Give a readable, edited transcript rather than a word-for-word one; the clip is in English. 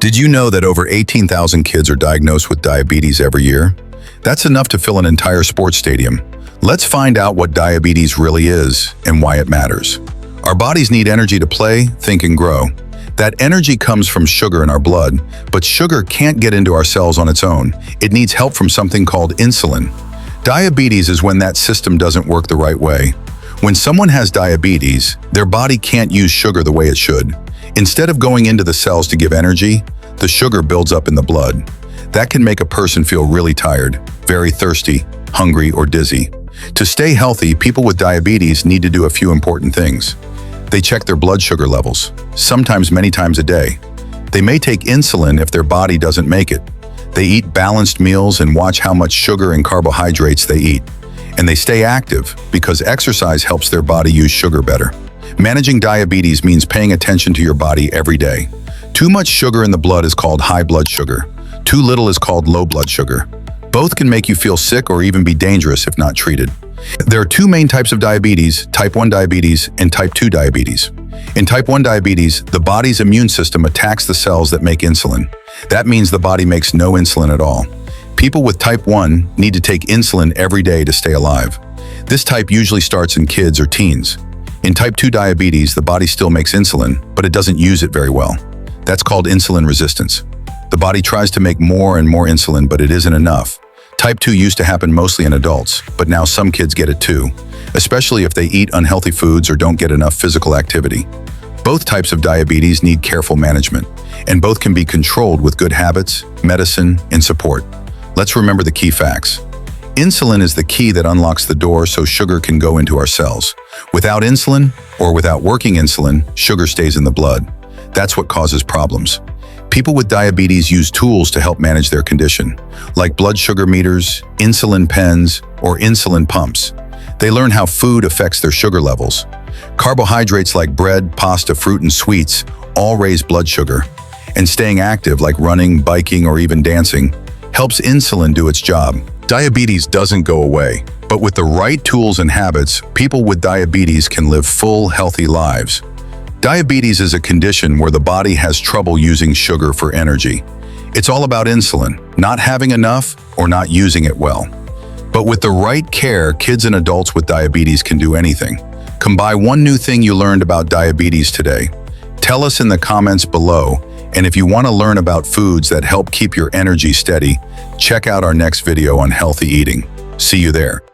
Did you know that over 18,000 kids are diagnosed with diabetes every year? That's enough to fill an entire sports stadium. Let's find out what diabetes really is and why it matters. Our bodies need energy to play, think, and grow. That energy comes from sugar in our blood, but sugar can't get into our cells on its own. It needs help from something called insulin. Diabetes is when that system doesn't work the right way. When someone has diabetes, their body can't use sugar the way it should. Instead of going into the cells to give energy, the sugar builds up in the blood. That can make a person feel really tired, very thirsty, hungry, or dizzy. To stay healthy, people with diabetes need to do a few important things. They check their blood sugar levels, sometimes many times a day. They may take insulin if their body doesn't make it. They eat balanced meals and watch how much sugar and carbohydrates they eat. And they stay active because exercise helps their body use sugar better. Managing diabetes means paying attention to your body every day. Too much sugar in the blood is called high blood sugar. Too little is called low blood sugar. Both can make you feel sick or even be dangerous if not treated. There are two main types of diabetes, type 1 diabetes and type 2 diabetes. In type 1 diabetes, the body's immune system attacks the cells that make insulin. That means the body makes no insulin at all. People with type 1 need to take insulin every day to stay alive. This type usually starts in kids or teens. In type 2 diabetes, the body still makes insulin, but it doesn't use it very well. That's called insulin resistance. The body tries to make more and more insulin, but it isn't enough. Type 2 used to happen mostly in adults, but now some kids get it too, especially if they eat unhealthy foods or don't get enough physical activity. Both types of diabetes need careful management, and both can be controlled with good habits, medicine, and support. Let's remember the key facts. Insulin is the key that unlocks the door so sugar can go into our cells. Without insulin, or without working insulin, sugar stays in the blood. That's what causes problems. People with diabetes use tools to help manage their condition, like blood sugar meters, insulin pens, or insulin pumps. They learn how food affects their sugar levels. Carbohydrates like bread, pasta, fruit, and sweets all raise blood sugar. And staying active, like running, biking, or even dancing, helps insulin do its job. Diabetes doesn't go away, but with the right tools and habits, people with diabetes can live full, healthy lives. Diabetes is a condition where the body has trouble using sugar for energy. It's all about insulin, not having enough or not using it well. But with the right care, kids and adults with diabetes can do anything. Combine one new thing you learned about diabetes today. Tell us in the comments below, and if you want to learn about foods that help keep your energy steady, check out our next video on healthy eating. See you there.